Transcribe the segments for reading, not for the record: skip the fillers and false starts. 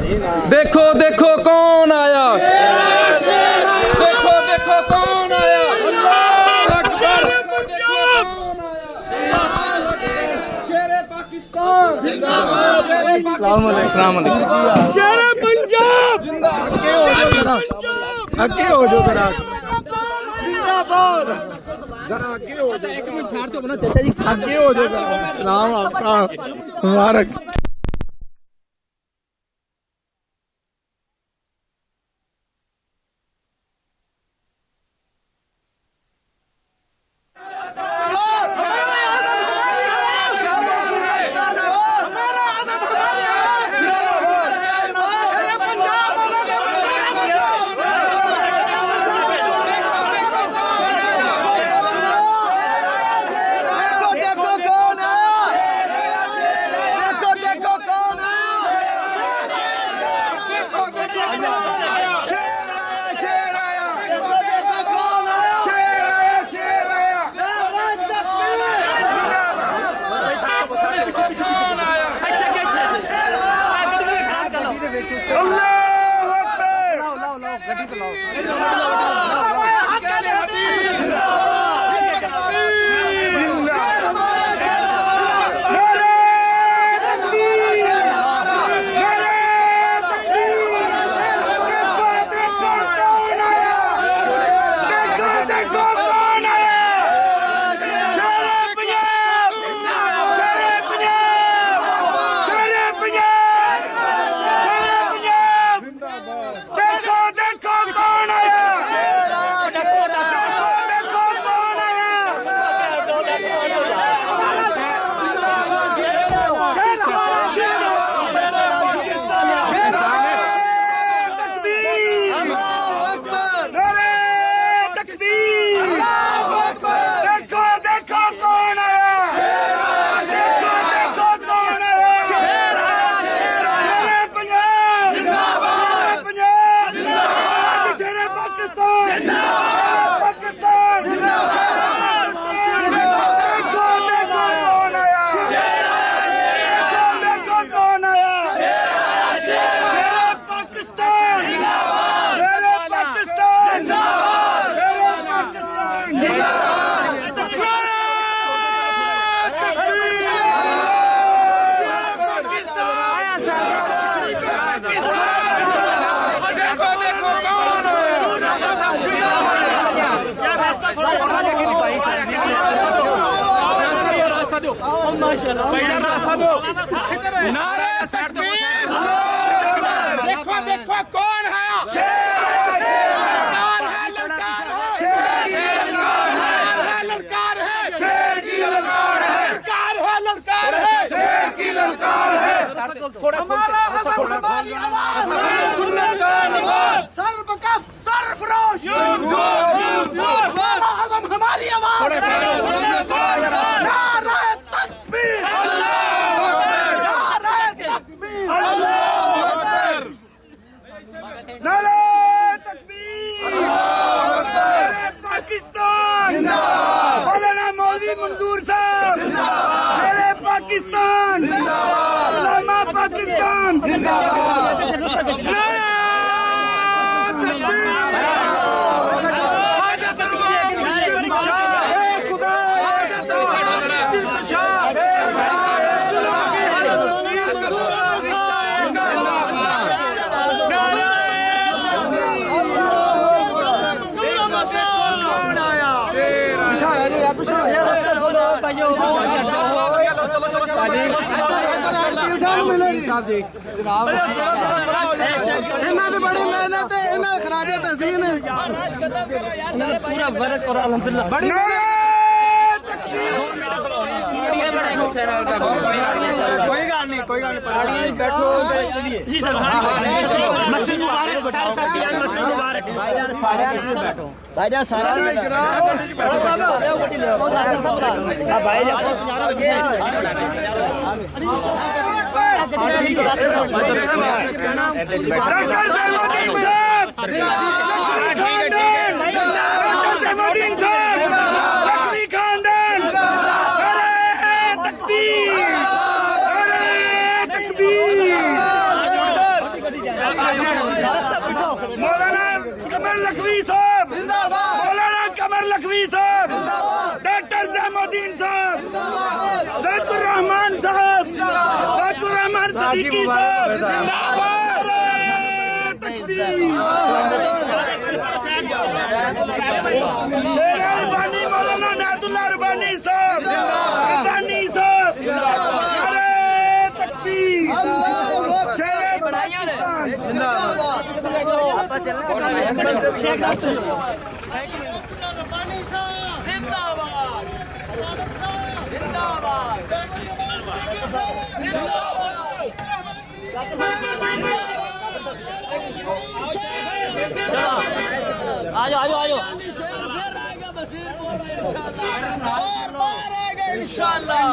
देखो देखो कौन आया, देखो देखो कौन आया, अल्लाह अकबर, शेरे पाकिस्तान जिंदाबाद, अस्सलाम वालेकुम, शेरे पंजाब आगे हो जो जरा, जिंदाबाद, जरा आगे हो जाओ, एक मिनट साथ तो बना चाचा जी, आगे हो जाओ जरा, सलाम आप साहब मुबारक। देखो देखो कौन है, ललकार है, शेर की ललकार है, ललकार है, शेर की ललकार है, हमारा आज़म हमारी आवाज़, सुनने का निवाज, सर्वकफ सरफरोश, हमारा आज़म हमारी आवाज़, नारे तकबीर, नारे तकबीर, नारे तकबीर, नारे पाकिस्तान, मौलाना मौलवी मंजूर साहब, नारे पाकिस्तान, उलमा पाकिस्तान, बड़ी मेहनत है, इन्हें खराजे तहसीन है, पूरा वर्क और अल्हम्दुलिल्लाह बड़ी कोई गाल नहीं बैठो, चलिए मस्जिद मुबारक, मस्जिद मुबारक बैठो भाईजान, सारा मौलाना कमर लखवी साहब जिंदाबाद, मौलाना कमर लखवी साहब, डॉक्टर जैमुद्दीन साहब, जाकिर रहमान साहब, जाकिर रहमान सिद्दीकी साहब जिंदाबाद, तकबीर। रब्बानी मौलाना नातुल्लाह रब्बानी साहब, रब्बानी साहब, अरे तकबीर। शेर पाकिस्तान आजो आजो आजो इंशाल्लाह।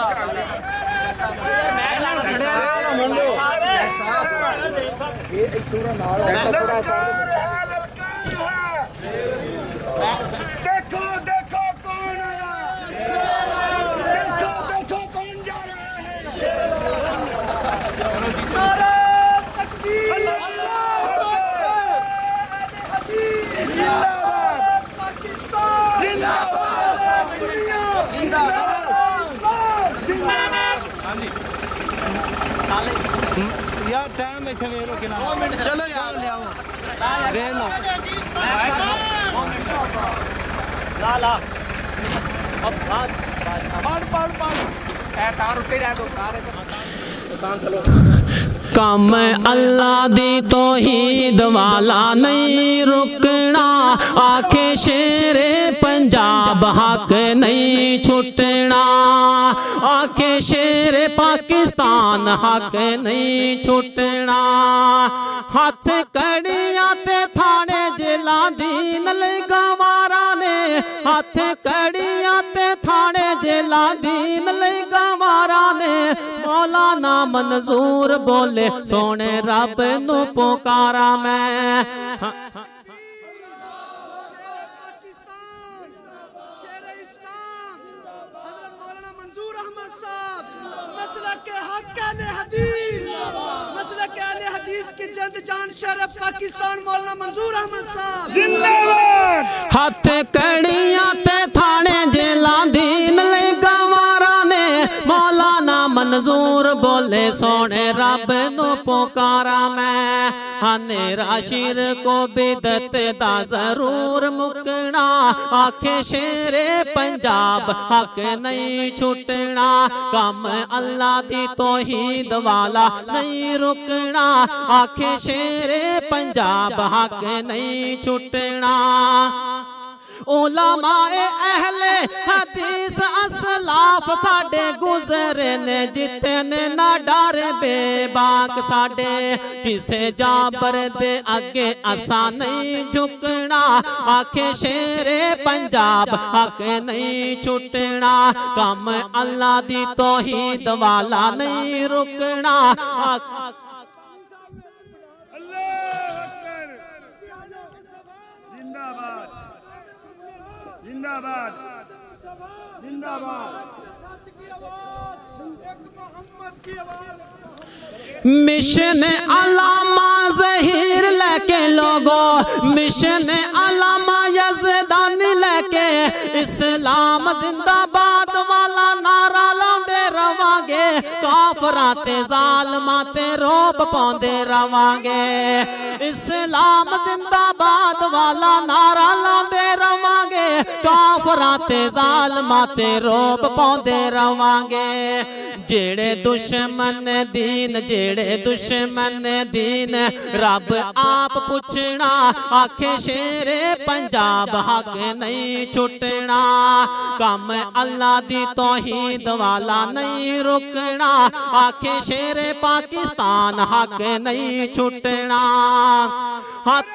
देखो देखो कौन आया, देखो देखो कौन जा रहा है। यार टाइम में चलो यार ले आओ ला कम अल्लाह दी तौहीद वाला नहीं रुकना, आखे शेरे पंजाब हक नहीं छुटना, आखे शेरे पाकिस्तान हक नहीं छुटना। हाथ कड़ियां ते थाने जेलां दी नले गवारा ने, हाथ कड़ियां ते थाने जेलां दी नले गवारा ने। मौलाना मंजूर बोले सोने रब नू पुकारा मैं। पाकिस्तान मौलाना मंजूर अहमद साहब जिंदाबाद। हाथ कड़ियां ते थाने जेलां दी नले गवारा ने। मौलाना मंजूर बोले सोने रब नू पुकारा मैं। हनेरा शिर को बिदत दा जरूर मुकना, आखे शेरे पंजाब हक नहीं छुटना। कम अल्लाह दी तौहीद वाला नहीं रुकना, आखे शेरे पंजाब हक नहीं छुटना। उलमाए अहले हदीस असलाफ साडे गुजरे ने, जितने ना डर बेबाक साडे। किसे जाबर दे अगे असा नहीं झुकना, आखे शेरे पंजाब हक नहीं छुटना। कम अल्लाह दी तौहीद वाला नहीं रुकना। जिंदाबाद जिंदाबाद। मिशन अलामा ज़हीर लेके लोगो, मिशन अलामा यज़दानी लेके इस्लाम जिंदाबाद वाला नारा लांदे रवांगे। काफरां ते ज़ालिमां ते रोब पाउंदे रवांगे। इस्लाम जिंदाबाद वाला नारा लांदे रवांगे। काफरां ते ज़ालिमां ते रोब पाउंदे रवांगे। जेड़े दुश्मन दीन, जेड़े दुश्मन दीन रब आप पुछना, आखे शेरे पंजाब हक नहीं छुटना। कम अल्लाह दी तौहीद वाला नहीं रुकना, आखे शेरे पाकिस्तान हक नहीं छुटना। हाथ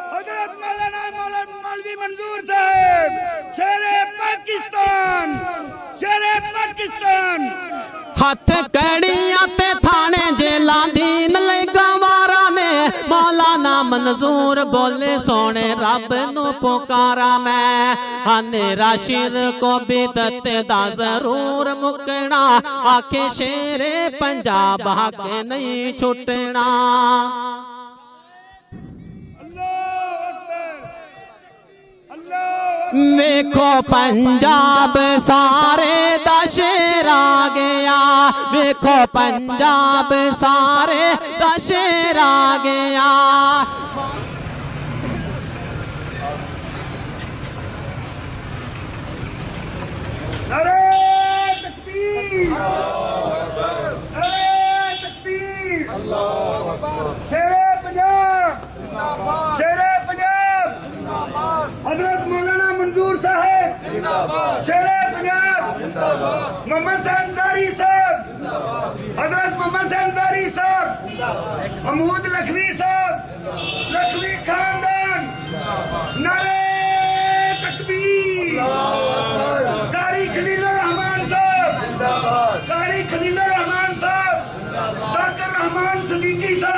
हजरत मौलाना मौलवी मंजूर साहब, शेरे पाकिस्तान, शेरे पाकिस्तान। हाथ कड़ियां ते थाने जेलां दी नले गवारा ने। मौलाना मंजूर बोले सोने रब रब नु पुकारा मैं, हनेरा शिर को बिदत दा जरूर मुकना, आखे शेरे पंजाब हक नहीं छुटना। वेखो पंजाब सारे दा शेर आ गया, वेखो पंजाब सारे दा शेर आ गया। नारे तकबीर, नारे तकबीर, शेरे पंजाब, शेरे पंजाब, हजरत मौलाना मंजूर साहब, शेरे पंजाब, मोहम्मद अंसारी साहब, हजरत मोहम्मद अंसारी साहब, महमूद लखवी साहब, लखवी खानदान, नारे तकबीर, कारी खलीलुर रहमान साहब, कारी खलीलुर रहमान साहब, जाकिर रहमान सदीकी साहब।